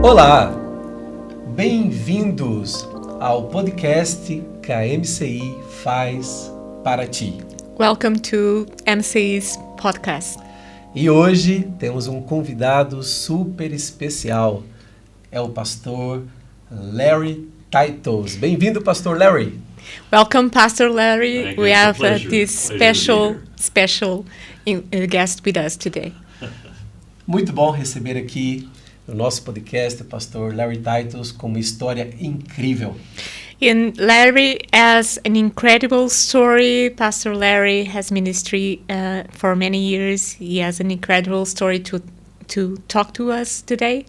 Olá, bem-vindos ao podcast que a MCI faz para ti. Welcome to MCI's podcast. E hoje temos um convidado super especial, é o pastor Larry Titles. Bem-vindo, pastor Larry. Welcome, Pastor Larry. Thank you. We It's a have pleasure. this Pleasure to be special guest with us today. Muito bom receber aqui no nosso podcast o pastor Larry Titles com uma história incrível. And Larry has an incredible story. Pastor Larry has ministry for many years. He has an incredible story to talk to us today.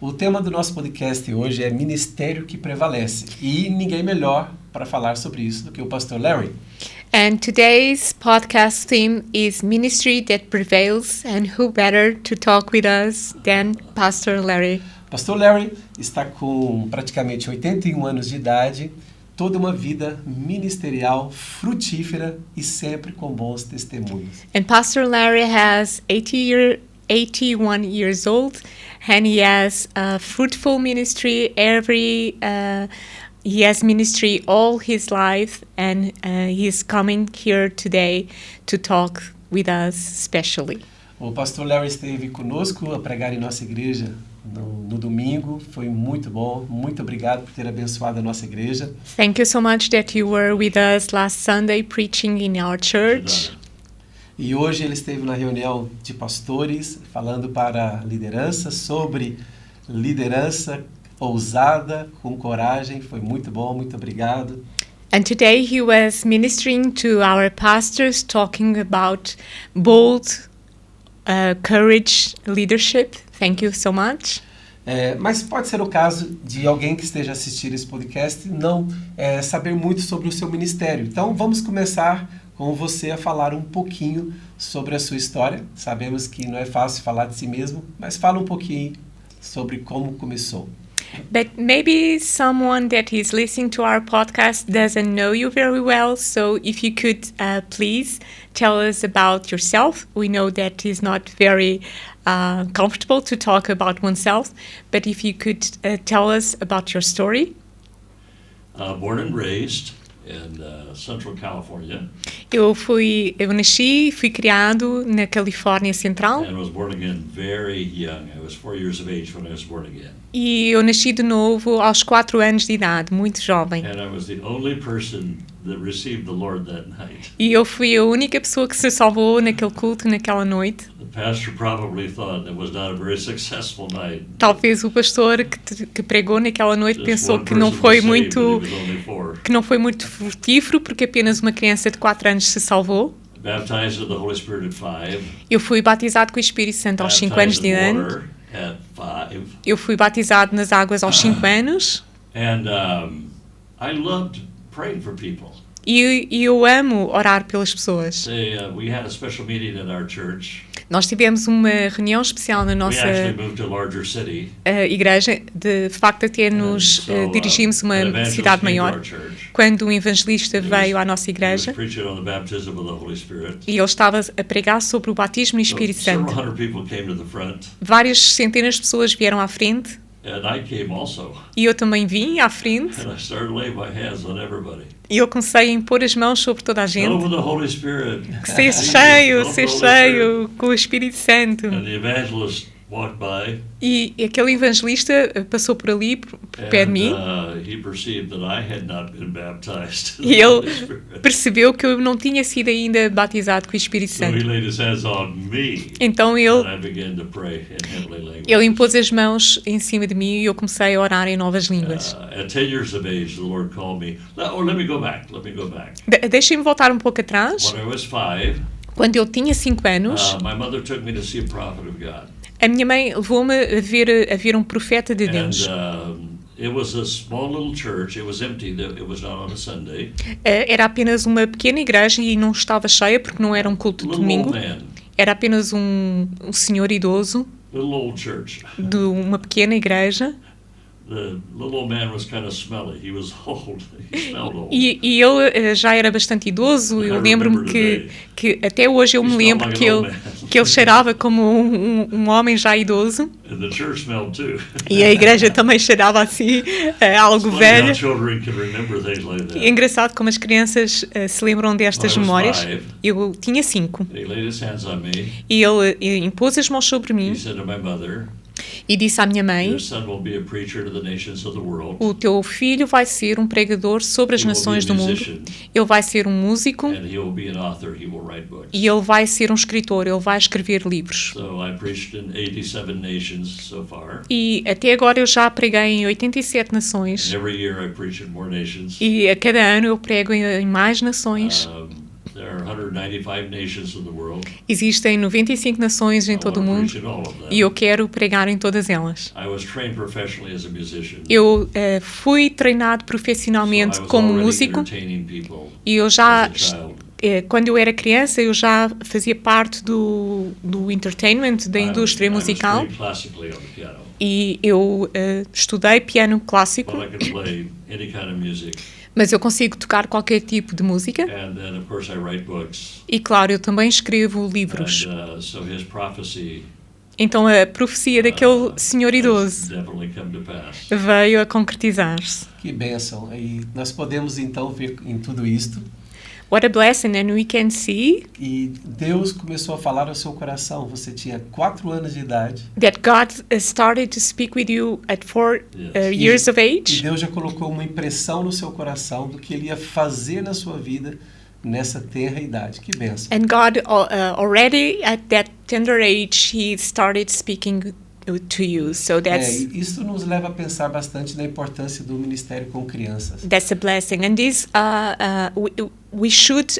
O tema do nosso podcast hoje é Ministério que Prevalece. E ninguém melhor para falar sobre isso do que o pastor Larry. And today's podcast theme is Ministry That Prevails, and who better to talk with us than Pastor Larry? Pastor Larry está com praticamente 81 anos de idade, toda uma vida ministerial frutífera e sempre com bons testemunhos. And Pastor Larry has 81 years old, and he has a fruitful ministry. He has ministry all his life, and he's coming here today to talk with us especially. O pastor Larry esteve conosco a pregar em nossa igreja no domingo, foi muito bom, muito obrigado por ter abençoado a nossa igreja. Thank you so much that you were with us last Sunday preaching in our church. E hoje ele esteve na reunião de pastores falando para a liderança sobre liderança ousada, com coragem. Foi muito bom, muito obrigado. And today he was ministering to our pastors, talking about bold, courage, leadership. Thank you so much. Mas pode ser o caso de alguém que esteja assistindo esse podcast não saber muito sobre o seu ministério. Então vamos começar com você a falar um pouquinho sobre a sua história. Sabemos que não é fácil falar de si mesmo, mas fala um pouquinho sobre como começou. But maybe someone that is listening to our podcast doesn't know you very well. So if you could please tell us about yourself. We know that it's not very comfortable to talk about oneself. But if you could tell us about your story. Born and raised in Central California. Eu nasci e fui criado na Califórnia Central. And was born again very young. I was 4 years of age when I was born again. E eu nasci de novo aos 4 anos de idade, muito jovem. And I was the only person that received the Lord that night. E eu fui a única pessoa que se salvou naquele culto, naquela noite. The pastor probably thought that was not a very successful night. Talvez o pastor que pregou naquela noite Just pensou one que não person foi was saved, muito but he was only 4. que não foi muito frutífero porque apenas uma criança de 4 anos se salvou. Baptized with the Holy Spirit at 5. Eu fui batizado com o Espírito Santo aos 5 anos de Baptized in idade. water at 5. Eu fui batizado nas águas aos 5 anos. And I loved praying for people. E eu amo orar pelas pessoas. We had a special meeting at our church. Nós tivemos uma reunião especial na We nossa actually moved to a larger city. igreja. De facto, até nos dirigimos a uma cidade maior. Quando um evangelista veio à nossa igreja e ele estava a pregar sobre o batismo no Espírito Santo. Várias centenas de pessoas vieram à frente. E eu também vim à frente. E eu comecei a impor as mãos sobre toda a gente. Ser cheio com o Espírito Santo. E aquele evangelista passou por ali, por pé de mim. E ele percebeu que eu não tinha sido ainda batizado com o Espírito Santo. Então ele impôs as mãos em cima de mim e eu comecei a orar em novas línguas. Deixem-me voltar um pouco atrás. Quando eu tinha 5 anos, a minha mãe levou-me a ver um profeta de Deus. Era apenas uma pequena igreja e não estava cheia porque não era um culto de domingo. Era apenas um senhor idoso de uma pequena igreja. The little old man was kind of smelly. He was old. He smelled old. E ele já era bastante idoso. Eu lembro-me que até hoje eu me lembro que ele cheirava como um homem já idoso. And the church smelled too. E a igreja também cheirava assim, algo velho. Children can remember things like that. É engraçado como as crianças se lembram destas memórias. 5. Eu tinha 5. He laid his hands on me. E ele impôs as mãos sobre mim He said to my mother, e disse à minha mãe: "Your son will be a preacher to the nations of the world. o teu filho vai ser um pregador sobre as He will be nações a do mundo. musician, Ele vai ser um músico and he will be an author. He will write books." e ele vai ser um escritor. Ele vai escrever livros. So I preached in 87 nations so far. E até agora eu já preguei em 87 nações. And every year I preach in more nations. E a cada ano eu prego em mais nações. There are 195 nations in the world. Existem 95 nações em todo o mundo. I want to preach in all of them. E eu quero pregar em todas elas. I was trained professionally as a musician. Eu fui treinado So profissionalmente I was como already músico entertaining people e eu já, as a child. quando eu era criança, eu já fazia parte do entertainment, da indústria I was musical, trained classically on the piano, e eu estudei piano clássico, but I could play any kind of music. mas eu consigo tocar qualquer tipo de música. And then, of course, I write books. E claro, eu também escrevo livros. And so his prophecy Então a profecia daquele senhor has idoso definitely come to pass. veio a concretizar-se. Que bênção. E nós podemos então ver em tudo isto. What a blessing, and we can see E Deus começou a falar ao seu coração. Você tinha 4 anos de idade. that God started to speak with you at 4 Yes. years of E age. Deus já colocou uma impressão no seu coração do que Ele ia fazer na sua vida nessa tenra idade. Que bênção. And God already at that tender age, He started speaking to you. So E isso nos leva a pensar bastante na importância do ministério com crianças. that's a blessing. And this, we should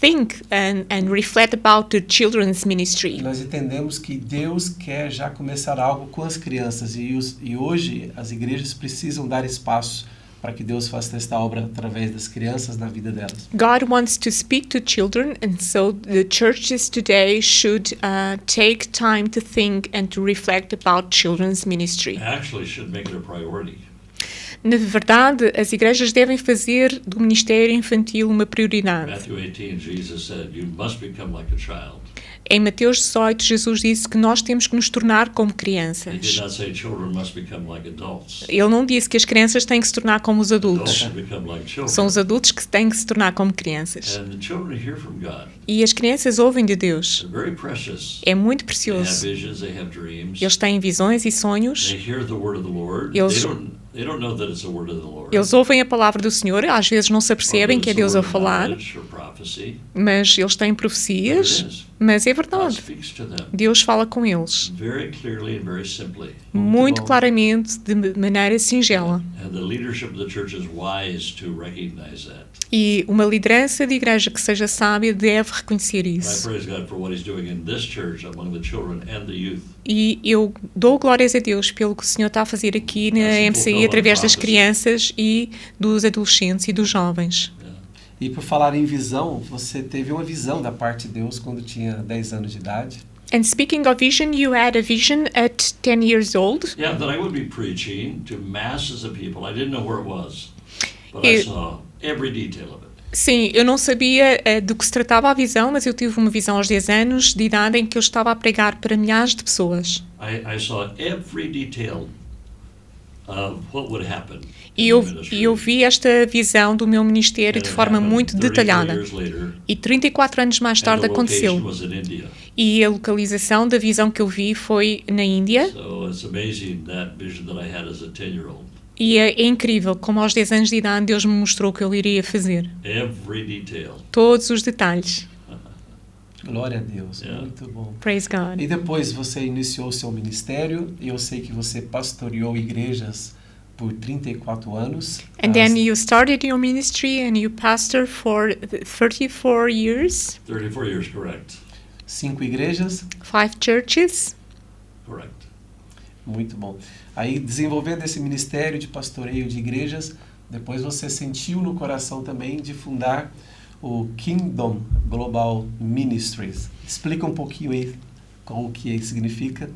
think and reflect about the children's ministry. Nós entendemos que Deus quer já começar algo com as crianças e hoje as igrejas precisam dar espaço para que Deus faça esta obra através das crianças na vida delas. God wants to speak to children, and so the churches today should take time to think and to reflect about children's ministry. Actually, should make it a priority. Na verdade, as igrejas devem fazer do ministério infantil uma prioridade. Matthew 18, Jesus said, "You must become like a child." Em Mateus 18, Jesus disse que nós temos que nos tornar como He did crianças. not say children must become like adults. Ele não disse que as crianças têm que se tornar como os Adults adultos. should become like children. São os adultos que têm que se tornar como crianças. And the children hear from God. E as crianças ouvem de Deus. They're very precious. É muito They have precioso. visions, they have dreams. Eles têm visões e sonhos. They hear the word of the Lord. Eles- They don't know that it's the word of the Lord. Eles ouvem a palavra do Senhor, às vezes não se Or apercebem that que é it's the Deus a word of falar, knowledge or prophecy. mas eles têm But profecias, it is. mas é God verdade. speaks to them Deus fala com eles, very clearly and very simply. muito bom. claramente, de maneira singela. And the leadership of the church is wise to recognize that. E uma liderança de igreja que seja sábia deve reconhecer I isso. praise God for what He's doing in this church among the children and the youth. E eu dou glórias a Deus pelo que o Senhor está a fazer aqui na MCI através das crianças e dos adolescentes e dos jovens. Yeah. E por falar em visão, você teve uma visão da parte de Deus quando tinha 10 anos de idade. And speaking of vision, you had a vision at 10 years old. Yeah, that I would be preaching to masses of people. I didn't know where it was, but I You- saw every detail of it. Sim, eu não sabia do que se tratava a visão, mas eu tive uma visão aos 10 anos de idade em que eu estava a pregar para milhares de pessoas. I saw every detail of what would happen E in eu, the ministry. e eu vi esta visão do meu ministério And de it forma happened muito 34 detalhada. years later, E 34 anos mais and tarde the location aconteceu. was in India. E a localização da visão que eu vi foi na Índia. So it's amazing that vision that I had as a 10-year-old. E é incrível como aos 10 anos de idade Deus me mostrou o que eu iria fazer. Every detail. Todos os detalhes. Glória a Deus, Yeah. muito bom. Praise God. E depois você iniciou o seu ministério e eu sei que você pastoreou igrejas por 34 anos. And then you started your ministry and you pastored for 34 years, 34 years, correct. 5 igrejas, 5 churches. Correct. muito bom. Aí desenvolvendo esse ministério de pastoreio de igrejas, depois você sentiu no coração também de fundar o Kingdom Global Ministries. Explica um pouquinho aí o que significa.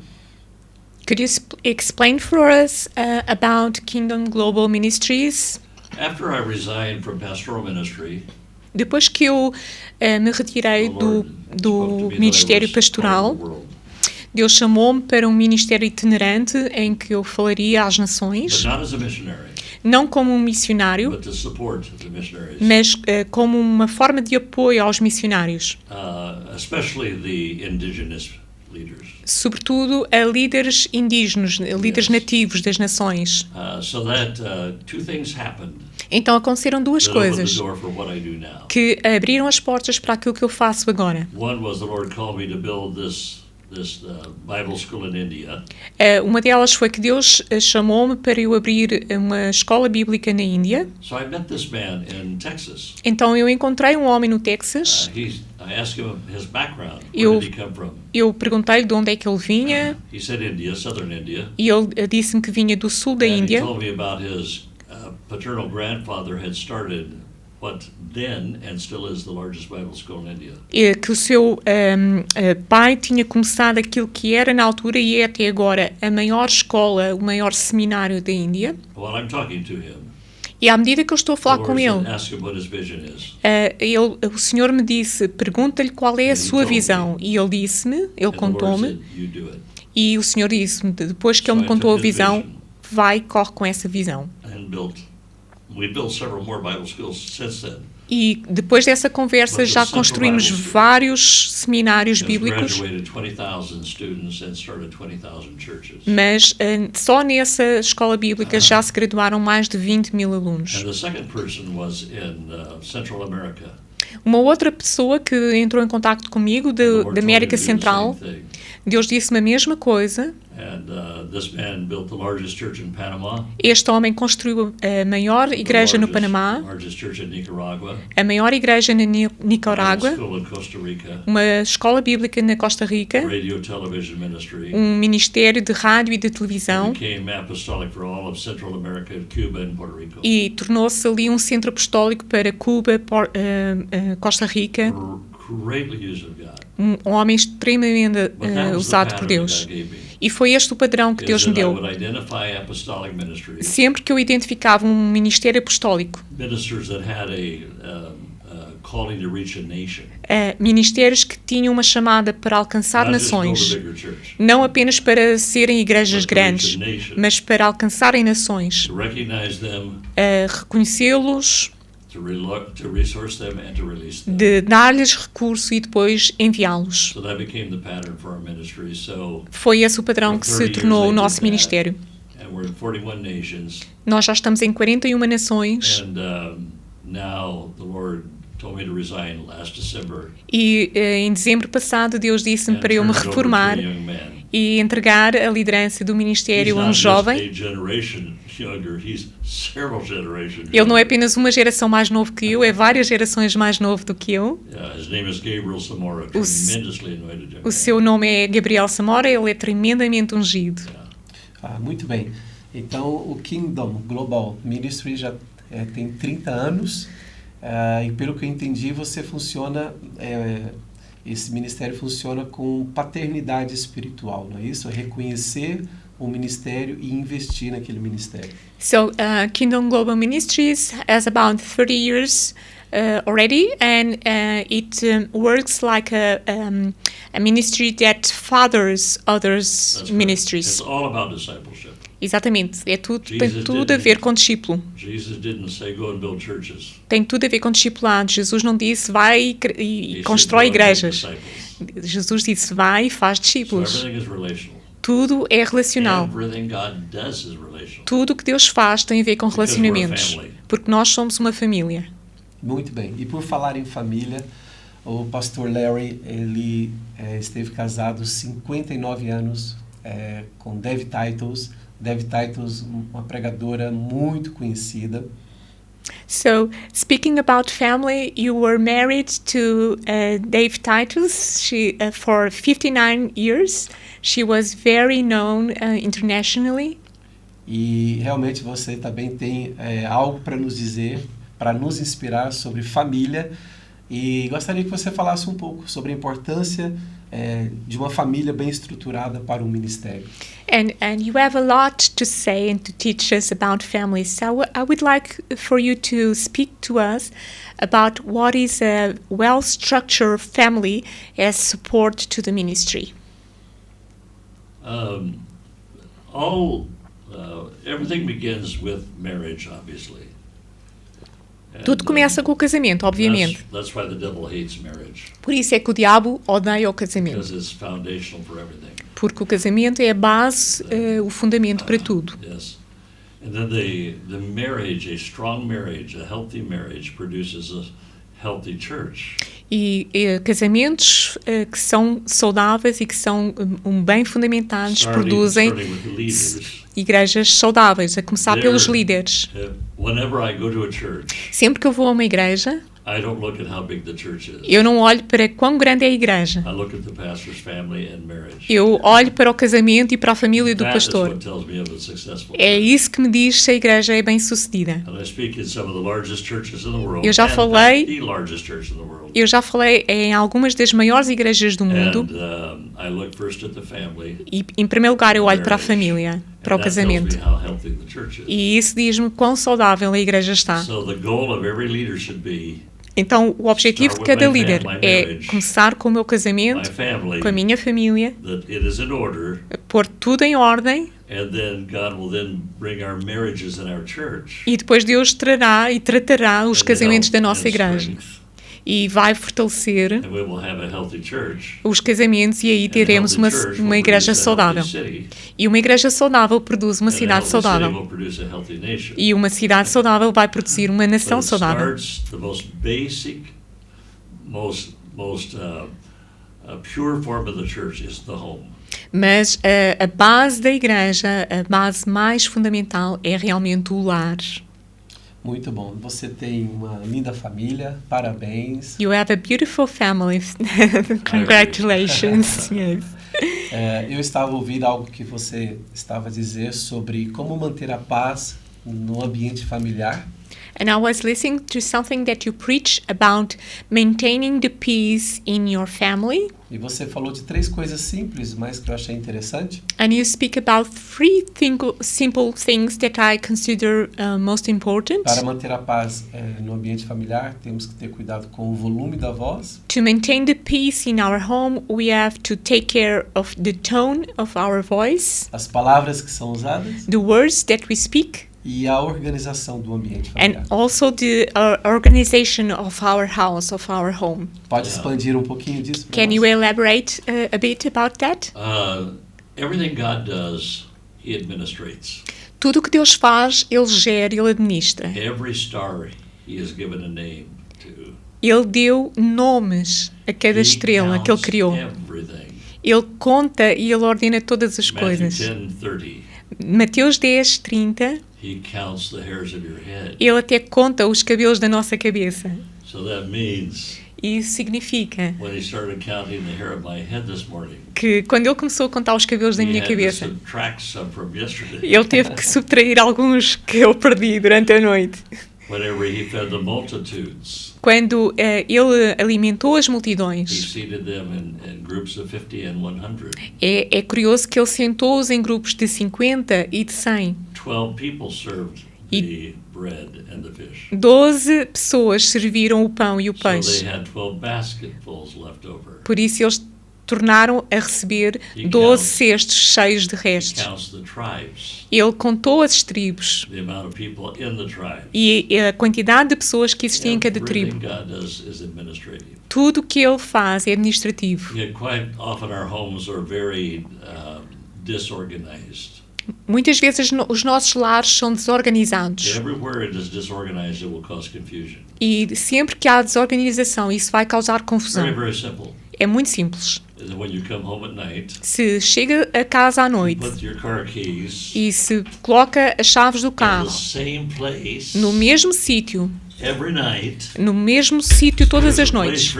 Could you explain for us about Kingdom Global Ministries? After I resigned from pastoral ministry, Depois que eu me retirei the do Lord spoke to me that I ministério was pastoral, called to the world, Deus chamou-me para um ministério itinerante em que eu falaria às but nações, not as a missionary, não como um missionário, but to support the missionaries, mas como uma forma de apoio aos missionários, especially the indigenous leaders, sobretudo a líderes indígenas, a líderes Yes. nativos das nações. so that two things happened Então aconteceram duas that opened the coisas door for what I do now. que abriram as portas para aquilo que eu faço agora. One was the Lord called me to build this Bible school in India. Uma delas foi que Deus chamou-me para eu abrir uma escola bíblica na Índia. So I met this man in Texas. Então eu encontrei um homem no Texas. I asked him his background. Eu- Where did he come from? Eu perguntei-lhe de onde é que ele vinha He said India, southern India. e ele disse-me que vinha do sul da And he Índia. told me about his paternal grandfather had started what then and still is the largest Bible school in India. E que o seu pai tinha começado aquilo que era na altura e é até agora a maior escola, o maior seminário da Índia. While I'm talking to him, E à medida que eu estou a the falar Lord com said, ele, ask him what his vision is. o Senhor me disse, pergunta-lhe qual é And a he sua told me. visão. E ele disse-me, ele And the Lord contou-me, said, you do it. e o Senhor disse-me, depois que ele So me I contou a took his visão, vision. vai, corre com essa visão. And we built several more Bible schools since then. E depois dessa conversa já construímos vários seminários Has bíblicos, graduated 20,000 students and started 20,000 churches. mas só nessa escola bíblica já se graduaram mais de 20 mil alunos. And the second person was in Central America. Uma outra pessoa que entrou em contacto comigo The Lord da told me América to do the Central, same thing. Deus disse-me a mesma coisa. And this man built the largest church in Panama. Este homem construiu a maior igreja no Panamá, Largest church in Nicaragua. a maior igreja na Bible Nicarágua, school in Costa Rica. uma escola bíblica na Costa Rica, Radio television ministry. ministério de rádio e de televisão, Became apostolic for all of Central America, Cuba and Puerto Rico. e tornou-se ali um centro apostólico para Cuba, Costa Rica, Greatly used of God. um homem extremamente But that was the usado por pattern Deus. that God gave me. E foi este o padrão que Deus Is me that I deu. would identify apostolic ministries, Sempre que eu identificava um ministério apostólico, ministers that had a calling to reach a nation. Ministérios que tinham uma chamada para alcançar Not just build a nações, bigger church, não apenas para serem igrejas but to reach grandes, a nation. mas para alcançarem nações, To recognize them, reconhecê-los, to resource them, and to release them. de dar-lhes recurso e depois enviá-los. So that became the pattern for our ministry. So, Foi esse o padrão que se tornou o nosso ministério. and we're in 41 nations. Nós já estamos em 41 nações And now the Lord told me to resign last December. e em dezembro passado Deus disse-me And para eu me turn it over to reformar a young man. e entregar a liderança do He's ministério a um not just jovem. a generation younger, he's several generations Ele não é younger. apenas uma geração mais novo que eu, é várias gerações mais novo do que eu. His name is Gabriel Samora, s- tremendously anointed young O man. seu nome é Gabriel Samora, ele é tremendamente ungido. Muito bem. Então, o Kingdom Global Ministry já tem 30 anos e, pelo que eu entendi, você funciona, esse ministério funciona com paternidade espiritual, não é isso? É reconhecer o ministério e investir naquele ministério. So, Kingdom Global Ministries has about 30 years already, and it works like a ministry that fathers others That's correct. ministries. It's all about discipleship. Exatamente, é tudo, tem Jesus tudo a didn't- ver com discípulo. Jesus didn't say go and build churches. Tem tudo a ver com discipulado. Jesus não disse vai e He said, constrói "Go and make igrejas. disciples." Jesus disse vai e faz So discípulos. everything is relational. Tudo é relacional. Everything God does is relational. Tudo o que Deus faz tem a ver com Because we're a relacionamentos. family. Porque nós somos uma família. Muito bem. E por falar em família, o pastor Larry, ele esteve casado 59 anos com Dev Titles. Dev Titles, uma pregadora muito conhecida. So, speaking about family, you were married to Dave Titus. She for 59 years. She was very known internationally. E realmente você também tem algo para nos dizer, para nos inspirar sobre família. E gostaria que você falasse um pouco sobre a importância de uma família bem estruturada para um ministério. And you have a lot to say and to teach us about families. So I would like for you to speak to us about what is a well-structured family as support to the ministry. Everything begins with marriage, obviously. Tudo começa com o casamento, obviamente. That's why the devil hates marriage. Por isso é que o diabo odeia o casamento. Because it's foundational for everything. Porque o casamento é a base, o fundamento para tudo. Yes. And then the marriage, a strong marriage, a healthy marriage produces a healthy church. E casamentos que são saudáveis e que são bem fundamentados produzem igrejas saudáveis, a começar pelos líderes. Whenever I go to a church, sempre que eu vou a uma igreja, I don't look at how big the church is. eu não olho para quão grande é a igreja. I look at the pastor's family and marriage. Eu olho para o casamento e para a família do pastor. That is what tells me of a successful é church. isso que me diz se a igreja é bem sucedida. And I speak in some of the largest churches in the world. Eu já falei, the largest church in the world. Eu já falei em algumas das maiores igrejas do mundo. And, I look first at the family, e em primeiro lugar eu olho para a família, para o casamento. How healthy the church is. E isso diz-me quão saudável a igreja está. So the goal of every leader should be Então, o objetivo de cada líder é começar com o meu casamento, com a minha família, pôr tudo em ordem, e depois Deus trará e tratará os casamentos da nossa igreja. E vai fortalecer os casamentos e aí teremos uma igreja saudável. E uma igreja saudável produz uma cidade saudável. E uma cidade saudável vai produzir uma nação saudável. Mas a base da igreja, a base mais fundamental é realmente o lar. Muito bom. Você tem uma linda família. Parabéns. You have a beautiful family. Congratulations. Yes. Eu estava ouvindo algo que você estava a dizer sobre como manter a paz no ambiente familiar. And I was listening to something that you preach about maintaining the peace in your family. E você falou de 3 coisas simples, mas que eu achei interessante. And you speak about 3 simple things that I consider most important. Para manter a paz no ambiente familiar, temos que ter cuidado com o volume da voz. To maintain the peace in our home, we have to take care of the tone of our voice. As palavras que são usadas. The words that we speak. E a organização do ambiente familiar. And also the organization of our house, of our home. Pode expandir um pouquinho disso? Can you elaborate a bit about that? Everything God does, He administrates. Tudo o que Deus faz, Ele gera, Ele administra. Every star He has given a name to. Ele deu nomes a cada estrela que Ele criou. Everything. Ele conta e Ele ordena todas as coisas. Mateus 10:30. He counts the hairs of your head. Ele até conta os cabelos da nossa cabeça. So that means isso significa when he started counting the hair of my head this morning, que quando ele começou a contar os cabelos da minha cabeça, ele teve que subtrair alguns que eu perdi durante a noite. Whenever he fed the multitudes, quando ele alimentou as multidões, he seated them in groups of 50 and 100. É curioso que ele sentou-os em grupos de 50 e de 100. 12 people served the bread and the fish. 12 pessoas serviram o pão e o peixe. So they had 12 basketfuls left over. Por isso eles tornaram a receber 12 cestos cheios de restos. Ele contou as tribos e a quantidade de pessoas que existiam em cada tribo. Tudo o que ele faz é administrativo. Muitas vezes os nossos lares são desorganizados. E sempre que há desorganização, isso vai causar confusão. É muito simples. Se chega a casa à noite e se coloca as chaves do carro no mesmo sítio, todas as noites,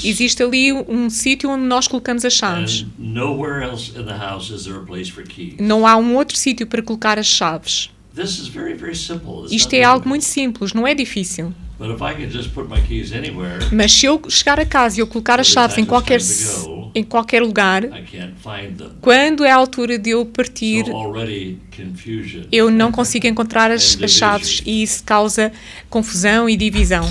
existe ali um sítio onde nós colocamos as chaves. Não há um outro sítio para colocar as chaves. Isto é algo muito simples, não é difícil. But if I can just put my keys anywhere, Mas se eu chegar a casa e eu colocar as chaves em qualquer lugar, I can't find them. quando é a altura de eu partir, So already confusion. eu não consigo encontrar as chaves e isso causa confusão e divisão.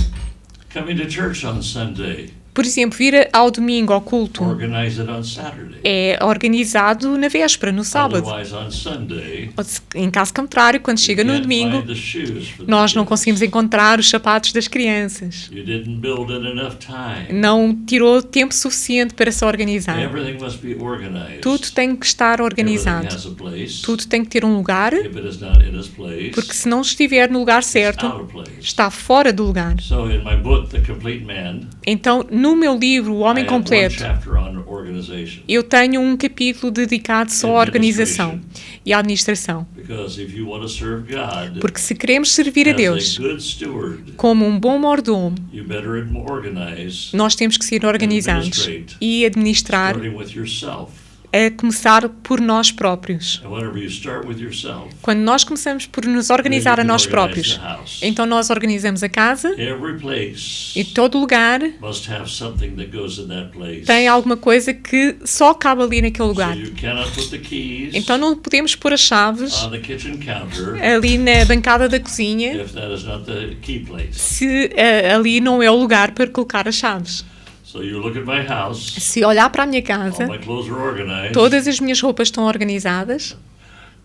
Coming to church on Sunday, Por exemplo, vir ao domingo ao culto organize it on Saturday. é organizado na véspera, no sábado. Otherwise, on Sunday, Em caso contrário, quando chega you no can't domingo, find the shoes for the nós não kids. conseguimos encontrar os sapatos das crianças. You didn't build in enough time. Não tirou tempo suficiente para se organizar. Everything must be organized. Tudo tem que estar Everything organizado. has a place. Tudo tem que ter um lugar, If it is not in its place, porque se não estiver no lugar it's certo, out of place. está fora do lugar. So in my book, The Complete Man, Então, no meu livro, O I Homem have one Completo, chapter on organization. eu tenho um capítulo dedicado só à organização e à administração. Because if you want to serve God Porque se queremos servir a as Deus a good steward, como um bom mordomo, you better organize, nós temos que ser organizados e administrar, starting with yourself. a começar por nós próprios. And whenever you start with yourself, Quando nós começamos por nos organizar a nós próprios, então nós organizamos a casa every place e todo lugar must have something that goes in that place. tem alguma coisa que só cabe ali naquele lugar. So you cannot put the keys Então não podemos pôr as chaves on the kitchen counter ali na bancada da cozinha if that is not the key place. se ali não é o lugar para colocar as chaves. So you look at my house, Se olhar para a minha all casa, my clothes are organized todas as minhas roupas estão organizadas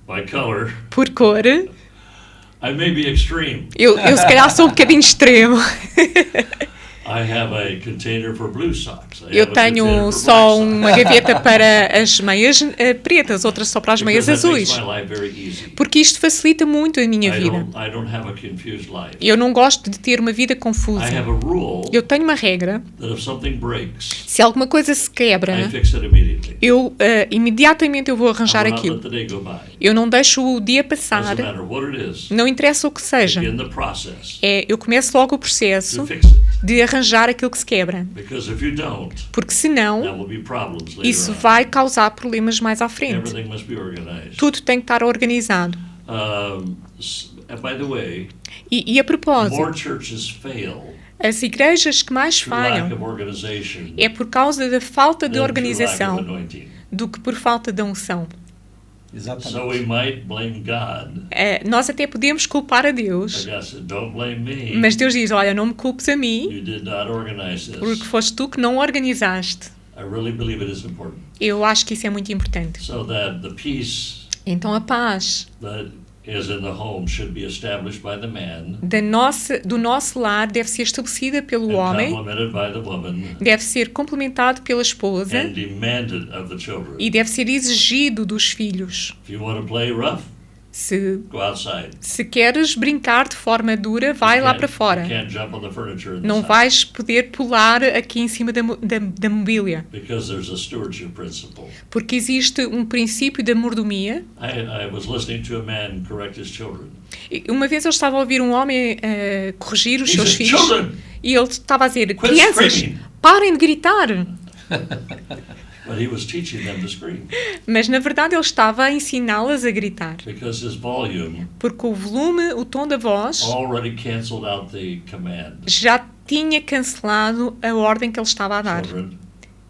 by color. por cor. I may be extreme. Eu se calhar sou um bocadinho extremo. I have a container for blue socks. I Eu have a container tenho for só black uma socks. gaveta para as meias pretas, outras só para as meias Because that azuis. makes my life very easy. Porque isto facilita muito a minha I vida. don't have a confused life. Eu não gosto de ter uma vida I confusa. have a rule Eu tenho uma regra. that if something breaks, Se alguma coisa se quebra, I fix it immediately. eu imediatamente eu vou I arranjar will not aquilo. let the day go by. Eu não deixo o dia passar. Doesn't matter what it is. Não interessa o que seja. Begin the process Eu começo logo o to processo fix it. de arranjar aquilo que se quebra. Because if you don't, Porque there senão, will be problems later isso on. vai causar problemas mais à frente. Everything must be organized. Tudo tem que estar organizado. And by the way, E a propósito, more churches fail as igrejas que mais through lack falham of organization é por causa da falta de than through lack of organização anointing. do que por falta de unção. Exatamente. So we might blame God. Nós até podemos culpar a But Deus, God said, don't blame me. mas Deus diz, olha, não me culpes a mim, You did not organize porque this. foste tu que não organizaste. I really believe it is important. Eu acho que isso é muito importante. So that the peace Então a paz that is in the home should be established by the man do nosso lar deve ser estabelecida pelo and homem, complemented by the woman deve ser complementado pela esposa and demanded of the children. e deve ser exigido dos filhos. If you want to play rough, Se go outside. queres brincar de forma dura, vai You lá can't- para fora. You can't jump on the furniture in this Não house vais poder pular aqui em cima da mobília, because there's a stewardship principle. porque existe um princípio da mordomia. I was listening to a man correct his children. E uma vez eu estava a ouvir um homem corrigir os He seus said, filhos "Children, e ele estava a dizer, quit crianças, screaming." parem de gritar. But he was teaching them to scream Mas na verdade ele estava a ensiná-las a gritar, because his volume porque o volume, o tom da voz, already canceled out the command. já tinha cancelado a ordem que ele estava a dar. Children,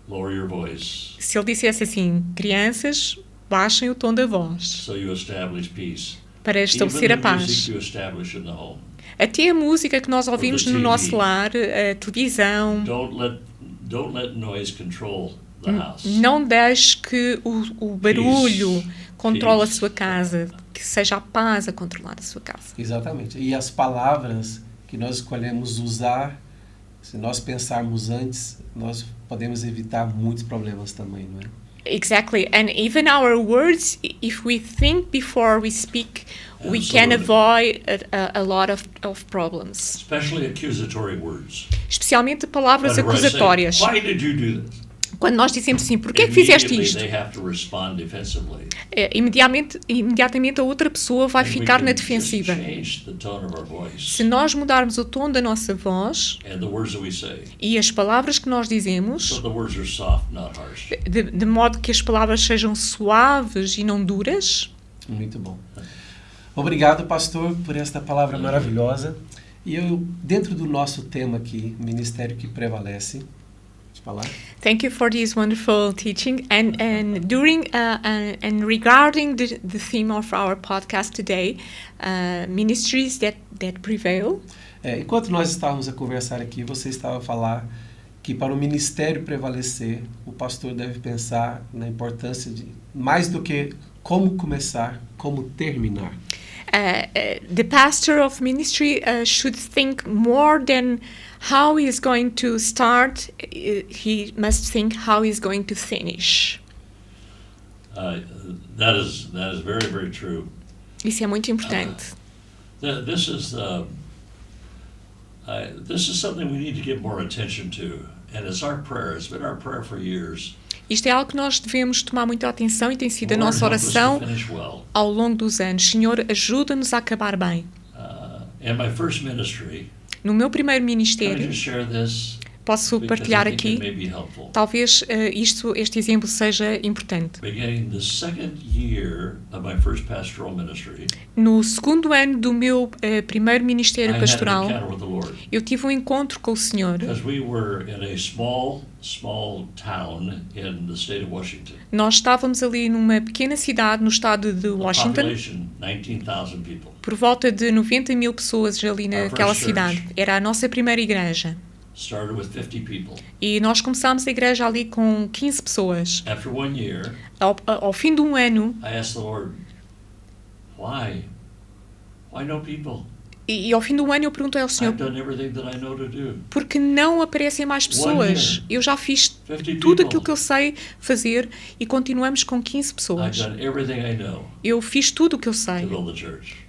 lower your voice Se ele dissesse assim, crianças, baixem o tom da voz, so you establish peace. para estabelecer Even a the music paz. you establish in the home. Até a música que nós ouvimos no TV. nosso lar, a televisão, Don't let noise control the house. não deixe que o barulho controle a Peace. sua casa, que seja a paz a controlar a sua casa. Exatamente. E as palavras que nós escolhemos usar, se nós pensarmos antes, nós podemos evitar muitos problemas também, não é? Exactly, and even our words, if we think before we speak, we can Absolutely. avoid a lot of problems. Especially accusatory words. Especialmente palavras Whenever I say, acusatórias. why did you do this? Quando nós dizemos assim, porquê é que fizeste Immediately isto? they have to respond defensively. Imediatamente a outra pessoa vai And we ficar can na just defensiva. change the tone of our voice Se nós mudarmos o tom da nossa voz and the words that we say. e as palavras que nós dizemos, So the words are soft, not harsh. de modo que as palavras sejam suaves e não duras. Muito bom. Obrigado, pastor, por esta palavra maravilhosa. E dentro do nosso tema aqui, Ministério que Prevalece, pode falar? Thank you for this wonderful teaching. And during and regarding the theme of our podcast today, ministries that prevail. Enquanto nós estávamos a conversar aqui, você estava a falar que para o ministério prevalecer, o pastor deve pensar na importância de mais do que como começar, como terminar. The pastor of ministry should think more than how he is going to start. He must think how he is going to finish. That is very, very true. Isso é muito importante. This is something we need to give more attention to, and it's our prayer. It's been our prayer for years. Isto é algo que nós devemos tomar muita atenção e tem sido a nossa oração ao longo dos anos. Senhor, ajuda-nos a acabar bem. In my first ministry, no meu primeiro ministério, posso partilhar aqui, talvez este exemplo seja importante. No segundo ano do meu primeiro ministério pastoral, eu tive um encontro com o Senhor. Nós estávamos ali numa pequena cidade no estado de Washington. Por volta de 90 mil pessoas ali naquela cidade. Era a nossa primeira igreja. E nós começámos a igreja ali com 15 pessoas. Ao fim de um ano, e ao fim do ano eu perguntei ao Senhor, por que não aparecem mais pessoas? Eu já fiz tudo aquilo que eu sei fazer e continuamos com 15 pessoas. Eu fiz tudo o que eu sei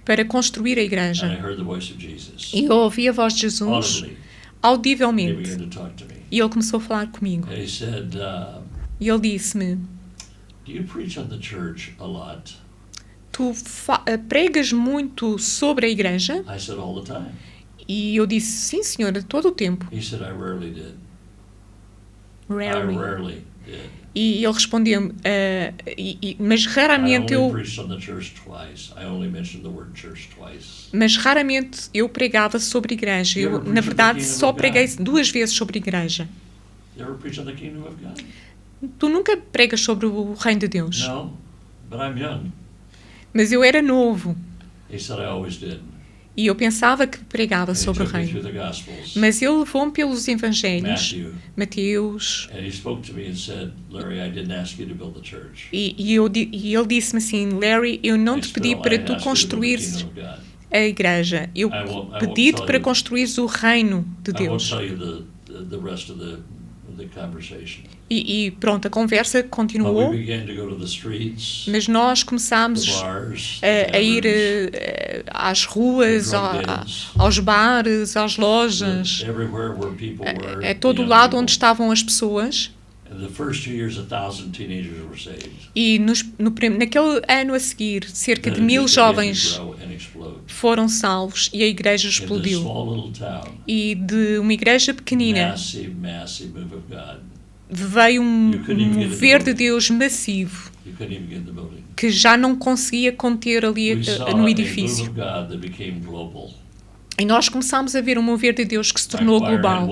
para construir a igreja. E eu ouvi a voz de Jesus audivelmente. E ele começou a falar comigo. E ele disse-me, tu pregas muito sobre a igreja? E eu disse, sim, senhor, todo o tempo. Rarely. E ele respondeu-me, mas raramente eu pregava sobre a igreja. Eu, na verdade, só preguei 2 vezes sobre a igreja. Tu nunca pregas sobre o reino de Deus? Não, but I'm young. Mas eu era novo. E eu pensava que pregava sobre o reino. Mas ele levou-me pelos evangelhos, Mateus. E ele disse-me assim, Larry, eu não te pedi para tu construires a igreja. Eu pedi-te para construires o reino de Deus. E pronto, a conversa continuou, mas nós começámos a ir às ruas, aos bares, às lojas, a todo lado onde estavam as pessoas. E naquele ano a seguir, cerca de 1000 jovens foram salvos e a igreja explodiu. E de uma igreja pequenina veio um mover de Deus massivo que já não conseguia conter ali no edifício. E nós começámos a ver um mover de Deus que se tornou global.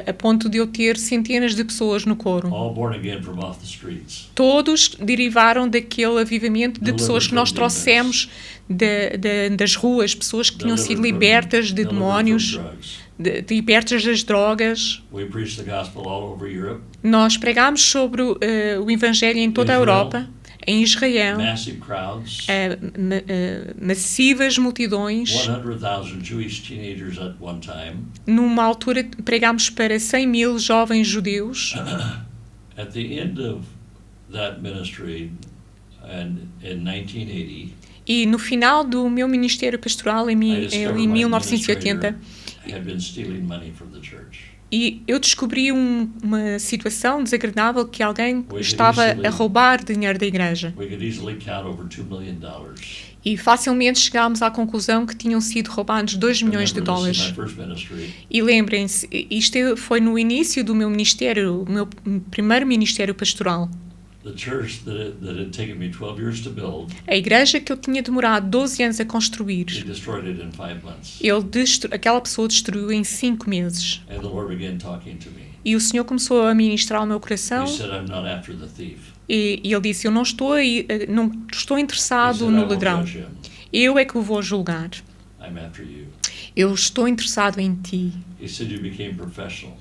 A ponto de eu ter centenas de pessoas no coro. Todos derivaram daquele avivamento de pessoas que nós trouxemos das ruas, pessoas que tinham sido libertas de demónios, libertas das drogas. Nós pregámos sobre o Evangelho em toda a Europa. Em Israel, massivas multidões. Numa altura, pregámos para 100.000 jovens judeus. E no final do meu ministério pastoral, em 1980, e eu descobri uma situação desagradável que alguém estava a roubar dinheiro da igreja. E facilmente chegámos à conclusão que tinham sido roubados $2 milhões. E lembrem-se, isto foi no início do meu ministério, o meu primeiro ministério pastoral. the church that had taken me 12 years to build, A igreja que eu tinha demorado 12 anos a he construir, destroyed it in 5 months. aquela pessoa destruiu em 5 meses. And the Lord began talking to me. E o Senhor começou a ministrar ao meu He coração said, I'm not after the thief. e Ele disse, eu não estou He interessado said, I no won't ladrão. judge him. Eu é que o vou julgar. I'm after you. Eu estou interessado em ti. He said, you became professional.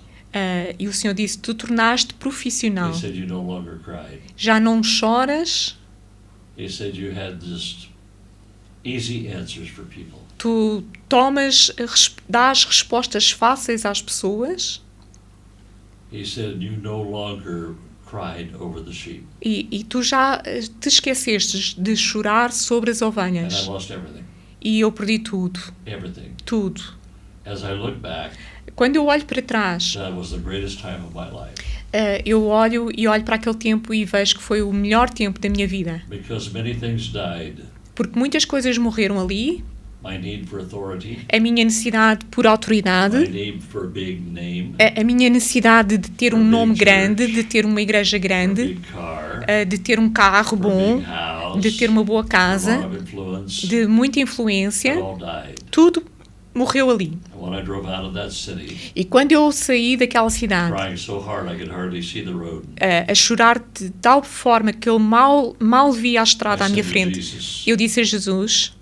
E o Senhor disse, tu tornaste profissional. He said, you no longer cried. Já não choras, He said, you had just easy answers for people. tu dás respostas fáceis às pessoas He said, you no longer cried over the sheep. e tu já te esquecestes de chorar sobre as And I ovelhas. lost everything. E eu perdi tudo, Everything. tudo. As I look back, Quando eu olho para trás, that was the greatest time of my life. eu olho para aquele tempo e vejo que foi o melhor tempo da minha vida. Because many things died. Porque muitas coisas morreram ali. My need for authority, A minha necessidade por my autoridade, need for a big name, a minha necessidade de ter um nome grande, de ter uma igreja for a grande, big car, de ter um carro for a bom, big house, de ter uma boa for a casa, lot of influence, de muita it influência, all died. tudo morreu ali. And when I drove out of that city, E quando eu saí daquela cidade, crying so hard I could hardly see the road, a chorar de tal forma que eu mal via a estrada I à minha said to frente, Jesus, eu disse a Jesus,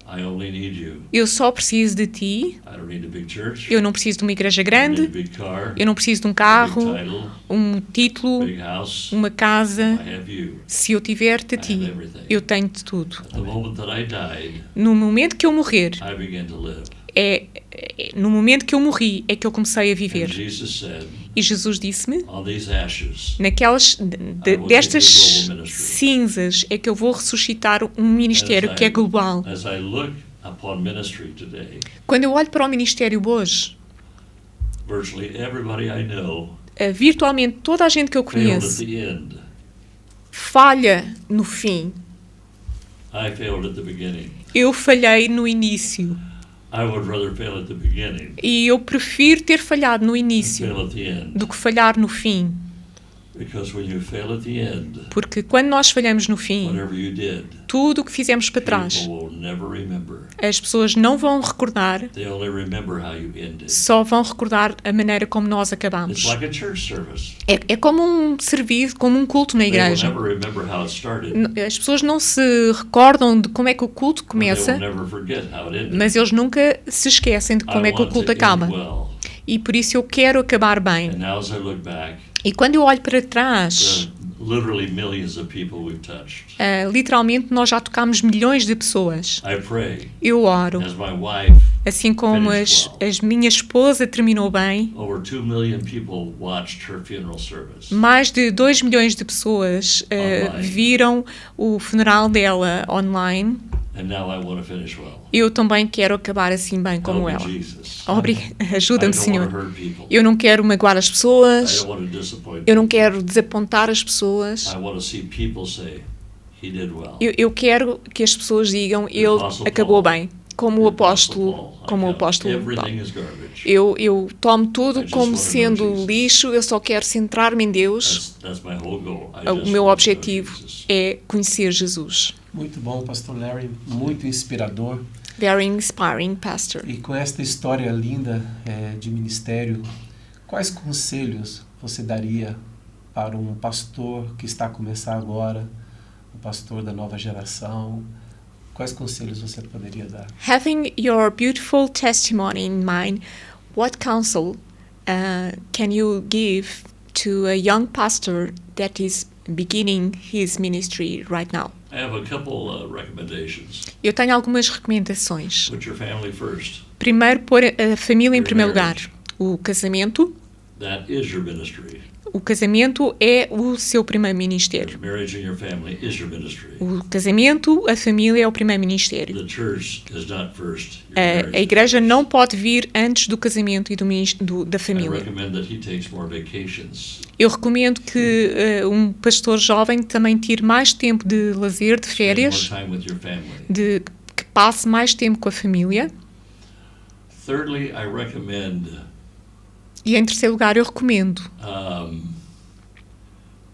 I only need you. eu só preciso de ti, I don't need a big church. eu não preciso de uma igreja I don't need a grande, big car, eu não preciso de um a big carro, title, um título, big house. uma casa. I have you. Se eu tiver-te a I ti, have everything. eu tenho-te tudo. At the moment that I died, No momento que eu morrer, I began to live. no momento que eu morri, é que eu comecei a And viver. Jesus said, E Jesus disse-me, on these ashes, destas cinzas é que eu vou ressuscitar um ministério que é global. as I look upon ministry today, Quando eu olho para o ministério hoje, virtually everybody I know virtualmente toda a gente que eu failed at conheço the end. falha no fim. I failed at the beginning. Eu falhei no início. I would rather fail at the beginning E eu prefiro ter falhado no than início fail at the end. do que falhar no fim. Because when you fail at the end, Porque quando nós falhamos no fim, whatever you did, tudo o que fizemos para trás, people will never remember. as pessoas não vão recordar, They only remember how you ended. só vão recordar a maneira como nós It's acabamos. like a church service. É como um serviço, como um culto na They will igreja. never remember how it started, As pessoas não se recordam de como é que o culto but they will começa, never forget how it ended. mas eles nunca se esquecem de como I é que o want culto to end acaba. well. E por isso eu quero acabar bem. And now as I look back, E quando eu olho para trás, literally millions of people we've touched. literalmente nós já tocámos milhões de pessoas. I pray, Eu oro, as my wife, assim como a minha esposa terminou bem, over 2 million people watched her funeral service. mais de 2 milhões de pessoas Online. viram o funeral dela online. And now I want to finish well. Eu também quero acabar assim bem como Help me, ela. Jesus. I Ajuda-me, don't Senhor. want to hurt people. Eu não quero magoar as I pessoas. don't want to disappoint Eu não people. quero desapontar as pessoas. I want to see people say, he did well. Eu quero que as pessoas digam, ele Apostle acabou Paul. bem, como o apóstolo Paulo. Everything is garbage. Eu tomo tudo I just como wanna know sendo Jesus. lixo, eu só quero centrar-me em Deus. That's my whole goal. I O just meu want to know objetivo Jesus. é conhecer Jesus. Muito bom, Pastor Larry, muito inspirador. Very inspiring, Pastor. E com esta história linda de ministério, quais conselhos você daria para um pastor que está a começar agora, um pastor da nova geração? Quais conselhos você poderia dar? Having your beautiful testimony in mind, what counsel can you give to a young pastor that is beginning his ministry right now? I have a couple recommendations. Eu tenho algumas recomendações. Put your family first. Primeiro, pôr a família em Your primeiro lugar. marriage. O casamento. That is your ministry. O casamento é o seu primeiro ministério. Your marriage and your family is your ministry. O casamento, a família é o primeiro ministério. The church is not first. Your A marriage is igreja first. não pode vir antes do casamento e da I família. recommend that he takes more vacations. Eu recomendo que um pastor jovem também tire mais tempo de lazer, de Spend more férias, time with your family. que passe mais tempo com a família. Thirdly, I recommend E em terceiro lugar, eu recomendo,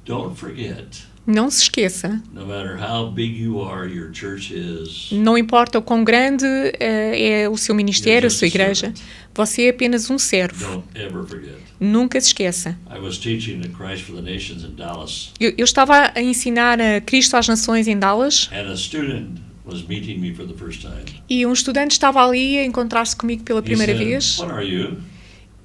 don't forget Não se esqueça, no matter how big you are, your church is. não importa o quão grande é o seu ministério, a sua igreja, você é apenas um servo. Don't ever forget. Nunca se esqueça. I was teaching at Christ for the Nations in Dallas, Eu estava a ensinar a Cristo às Nações em Dallas and a student was meeting me for the first time. e um estudante estava ali a encontrar-se comigo pela He primeira said, vez "What are you?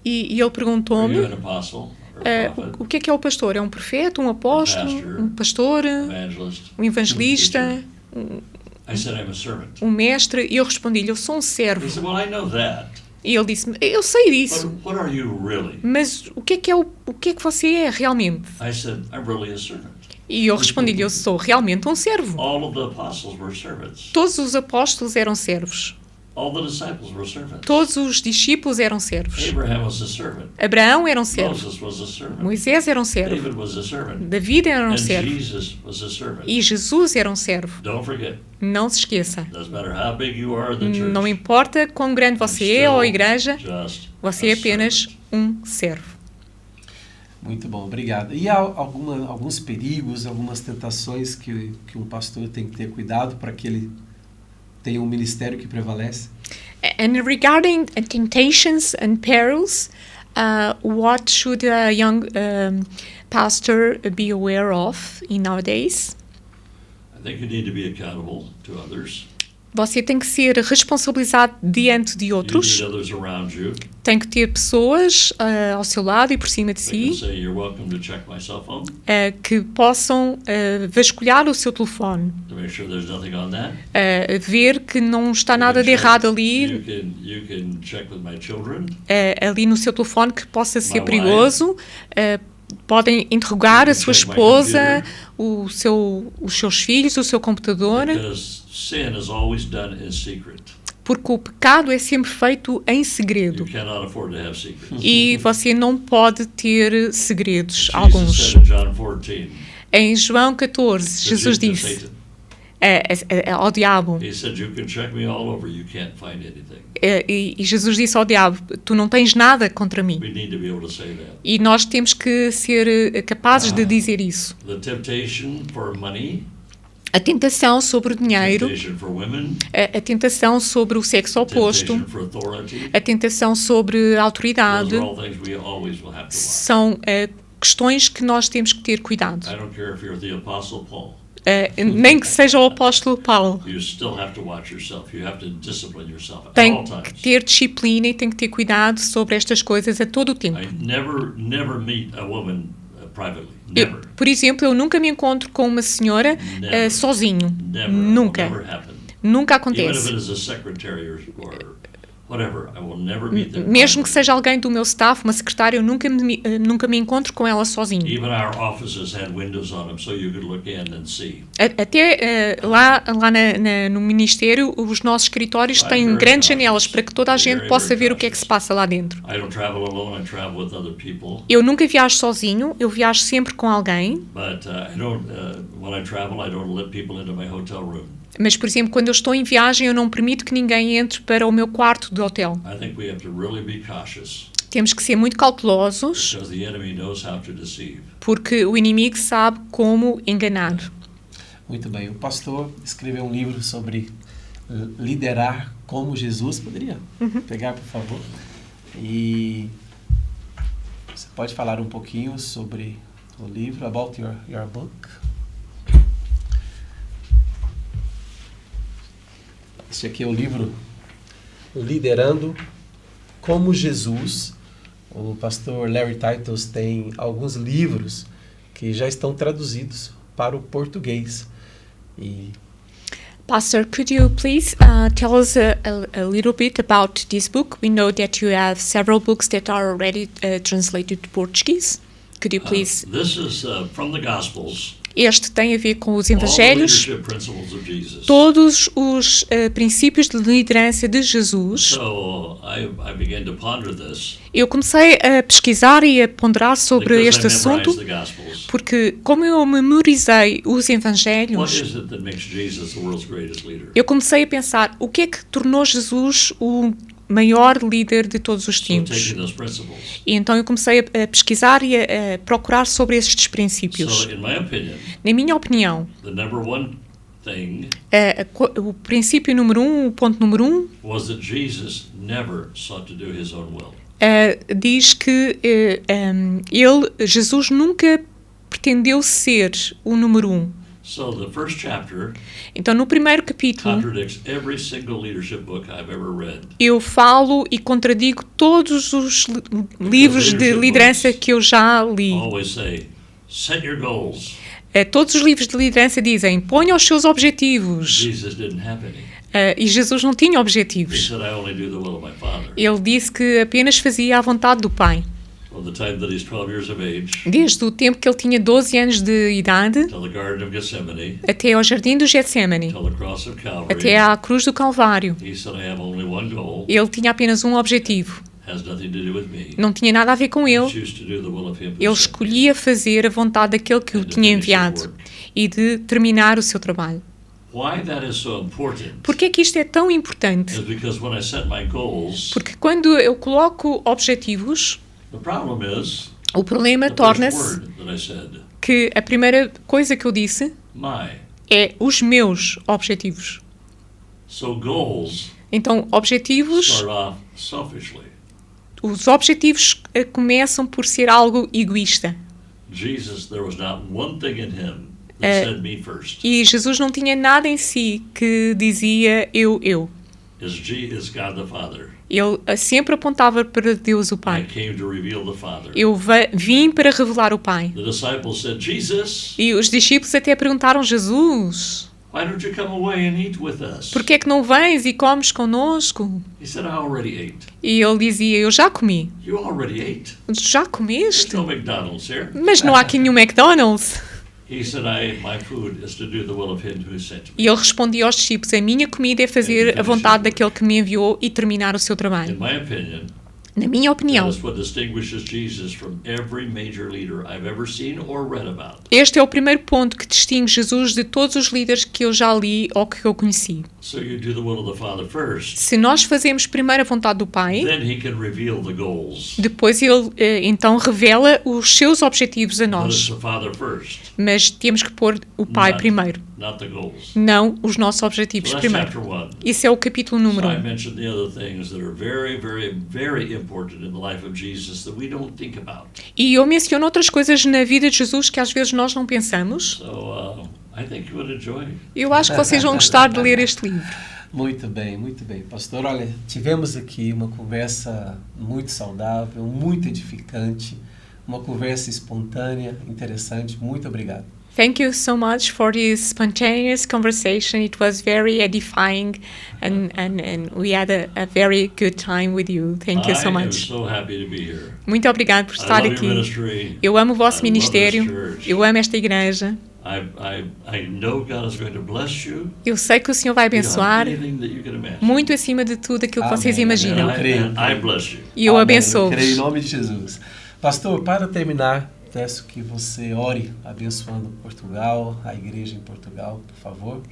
e ele Are perguntou-me you an apostle or a prophet, o que é o pastor? É um profeta, um apóstolo, um pastor, evangelist?" um evangelista, I said, "I'm a servant." um mestre? E eu respondi-lhe, eu sou um He servo. said, "Well, I know that, E ele disse-me, eu sei disso, but what are you really?" mas o que é que você é realmente? I said, "I'm really a servant." E eu respondi-lhe, eu sou realmente um servo. All of the apostles were servants. Todos os apóstolos eram servos. All the disciples were servants. Todos os discípulos eram servos. Abraham was a servant. Abraão era um servo. Moses was a servant. Moisés era um servo. David was a servant. David era um And servo. Jesus was a servant. E Jesus era um servo. Don't forget, Não se esqueça. doesn't matter how big you are in the church. Não importa quão grande você é ou a igreja, Just você é a apenas servant. um servo. Muito bom, obrigado. E há alguns perigos, algumas tentações que um pastor tem que ter cuidado para que ele tenha um ministério que prevalece? And regarding temptations and perils, what should a young pastor be aware of in nowadays? I think you need to be accountable to others. Você tem que ser responsabilizado diante de You outros, need others around you. tem que ter pessoas ao seu lado e por cima de They can si say, "You're welcome to check my cell phone que possam vasculhar o seu telefone, to make sure there's nothing on that. ver que não está You nada can de check- errado ali, You can check with my children. ali no seu telefone que possa ser My perigoso. Podem interrogar a sua check my esposa, os seus filhos, o seu computador, Because sin is always done in secret. porque o pecado é sempre feito em You segredo cannot afford to have secrets. e você não pode ter segredos, Jesus alguns. said in John 14, Em João 14, to Jesus to disse Satan, ao diabo, he said, "You can check me all over, you can't find anything." e Jesus disse ao diabo, tu não tens nada contra mim. We need to be able to say that. E nós temos que ser capazes de dizer isso. The temptation for money, A tentação sobre o dinheiro, temptation for women, a tentação sobre o sexo oposto, temptation for authority, a tentação sobre a autoridade, those are all things we always will have to watch. são questões que nós temos que ter cuidado. I don't care if you're the Apostle Paul. Nem que seja o apóstolo Paulo. You still have to watch yourself. You have to discipline yourself at Tem all que times. ter disciplina e tem que ter cuidado sobre estas coisas a todo o tempo. I never meet a woman privately. Eu, Never. por exemplo, eu nunca me encontro com uma senhora Never. sozinho. Never. Nunca. It will never happen. Nunca Even if acontece. it is a secretary or whatever, I will never meet them. Mesmo que privately. seja alguém do meu staff, uma secretária, eu nunca me encontro com ela sozinho. Even our offices had windows on them so you could look in and see. Até lá no Ministério, os nossos escritórios têm very grandes cautious. janelas para que toda a gente Very, possa very ver o que é que cautious. se passa lá dentro. I don't travel alone, I travel with other people. Eu nunca viajo sozinho, eu viajo sempre com alguém. But I don't, when I travel, I don't let people into my hotel room. Mas, por exemplo, quando eu estou em viagem, eu não permito que ninguém entre para o meu quarto de hotel. I think we have to really be cautious Temos que ser muito cautelosos, because the enemy knows how to deceive. porque o inimigo sabe como enganar. Muito bem. O pastor escreveu um livro sobre liderar como Jesus. Poderia pegar, por favor? E você pode falar um pouquinho sobre o livro, about your book? Este aqui é o livro Liderando como Jesus. O pastor Larry Titles tem alguns livros que já estão traduzidos para o português. E Pastor, could you please tell us a little bit about this book? We know that you have several books that are already translated to Portuguese. Could you please? This is from the Gospels. Este tem a ver com os All the evangelhos, leadership principles of Jesus. todos os princípios de liderança de Jesus. So I began to ponder this Eu comecei a pesquisar e a ponderar sobre because este I memorized assunto, the Gospels. porque como eu memorizei os What evangelhos, is it that makes Jesus the world's greatest leader? eu comecei a pensar o que é que tornou Jesus o maior líder de todos os So tempos. taking those principles. E então eu comecei a pesquisar e a procurar sobre estes princípios. So in my opinion, Na minha opinião, the number one thing o princípio número o ponto número was that Jesus never sought to do his own will. diz que Jesus nunca pretendeu ser o número So the first chapter Então, no primeiro capítulo, contradicts every single leadership book I've ever read. eu falo e contradigo todos os livros de liderança que eu já li. Always say, set your goals. Todos os livros de liderança dizem, ponha os seus objetivos. Jesus didn't have any. E Jesus não tinha He objetivos. said, I only do the will of my Father. Ele disse que apenas fazia a vontade do Pai. From the time that he's 12 years of age Desde o tempo que ele tinha 12 anos de idade till the Garden of Gethsemane, até ao Jardim do Getsemane, till the cross of Calvary, até à cruz do Calvário. he said, I have only one goal, Ele tinha apenas um objetivo. has nothing to do with me. Não tinha nada a ver com I ele. choose to do the will of him who Ele sent me. escolhia fazer a vontade daquele que o tinha enviado e de terminar o seu trabalho. Why that is so important Por que é que isto é tão importante? is because when I set my goals, Porque quando eu coloco objetivos, the problem is o problema the first torna-se word that I said, que a primeira coisa que eu disse my. é os meus objetivos. So goals Então, objetivos, start off selfishly. os objetivos começam por ser algo egoísta. Jesus, there was not one thing in him that said me first. E Jesus não tinha nada em si que dizia eu. Is God the Father. Ele sempre apontava para Deus o I Pai. came to reveal the Father. Eu vim para revelar o Pai. The disciples said, Jesus, E os discípulos até perguntaram, Jesus, why don't you come away and eat with us? por que é que não vens e comes conosco? He said, I already ate. E ele dizia, eu já comi. You already ate. Já There's comeste? no McDonald's here. Mas não há aqui nenhum McDonald's. He said, my food is to do the will of him who sent me. E ele respondia aos discípulos, a minha comida é fazer a vontade daquele que me enviou e terminar o seu In trabalho. my opinion, Na minha that opinião, is what distinguishes Jesus from every major leader I've ever seen or read about. este é o primeiro ponto que distingue Jesus de todos os líderes que eu já li ou que eu conheci. So you do the will of the Father first, Se nós fazemos primeiro a vontade do Pai, then he can reveal the goals. depois ele então revela os seus objetivos a But it's nós. the Father first, Mas temos que pôr o Pai Not- primeiro, not the goals. não os nossos So objetivos that's primeiro. chapter 1. Isso é o capítulo número So I 1. mentioned the other things that are very, very, very important in the life of Jesus that we don't think about. E eu menciono outras coisas na vida de Jesus que às vezes nós não pensamos. So I think you would enjoy. Eu acho que vocês vão gostar de ler este livro. Muito bem, pastor. Olha, tivemos aqui uma conversa muito saudável, muito edificante, uma conversa espontânea, interessante. Muito obrigado. Thank you so much for this spontaneous conversation. It was very edifying and we had a very good time with you. Thank you so I am much. so happy to be here. Muito obrigado por I estar love your aqui. ministry. Eu amo o I vosso love ministério. this church. Eu amo esta igreja. I know God is going to bless you Eu sei que o Senhor vai abençoar beyond anything that you can imagine. muito acima de tudo aquilo que Amém, vocês amém. imaginam. Eu creio. And I bless you. E eu Amém. abençoo-vos. Eu creio em nome de Jesus. Pastor, para terminar, peço que você ore abençoando Portugal, a igreja em Portugal, por favor.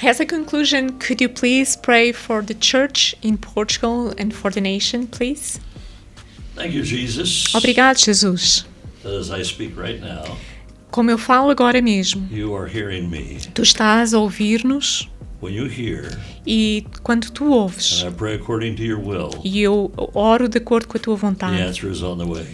As a conclusion, could you please pray for the church in Portugal and for the nation, please? Thank you, Jesus. Obrigado, Jesus. As I speak right now, Como eu falo agora mesmo, you are hearing me. tu estás a ouvir-nos When you hear, e quando tu ouves, and I pray according to your will, e eu oro de acordo com a tua the vontade, answer is on the way.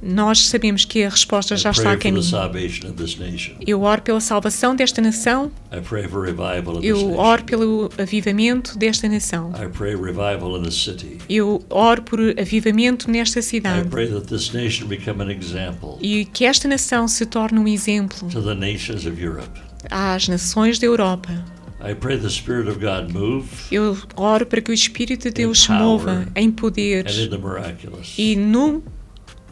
nós sabemos que a resposta já I está a pray for the caminho. salvation of this nation. Eu oro pela salvação desta nação, I pray for revival in this eu oro nation. pelo avivamento desta nação. I pray revival in this city. Eu oro por avivamento nesta I cidade pray that this nation become an example e que esta nação se torne um exemplo to the nations of Europe. às nações da Europa. I pray the Spirit of God move Eu oro para que o Espírito de Deus se power mova em poder and in the miraculous. e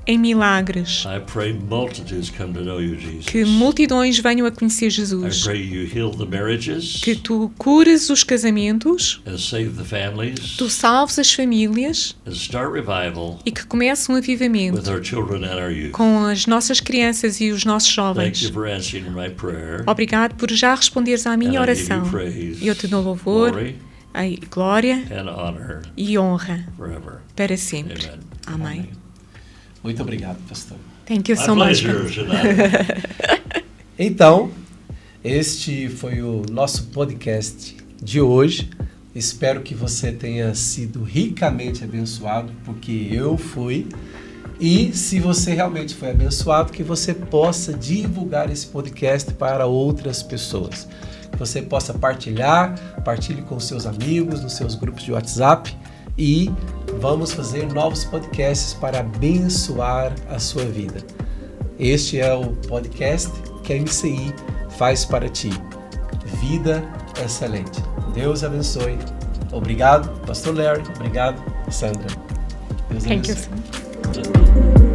em milagres, I pray multitudes come to know you, Jesus. que multidões venham a conhecer I Jesus, pray you heal the marriages que tu cures os casamentos, and save the families tu salves as famílias and start revival e que comece um with avivamento our children and our youth. com as nossas crianças e os nossos Thank jovens. you for answering my prayer. Obrigado por já responderes à minha And I give you oração. praise, Eu te dou louvor, glory, a glória and honor e honra forever. para sempre. Amen. Amém. Muito obrigado, pastor. Thank you My so much. pleasure, Shanada. Então, este foi o nosso podcast de hoje. Espero que você tenha sido ricamente abençoado, porque eu fui. E se você realmente foi abençoado, que você possa divulgar esse podcast para outras pessoas. Que você possa partilhe com seus amigos, nos seus grupos de WhatsApp. E vamos fazer novos podcasts para abençoar a sua vida. Este é o podcast que a MCI faz para ti. Vida excelente. Deus abençoe. Obrigado, Pastor Larry. Obrigado, Sandra. Deus Thank you abençoe. so much.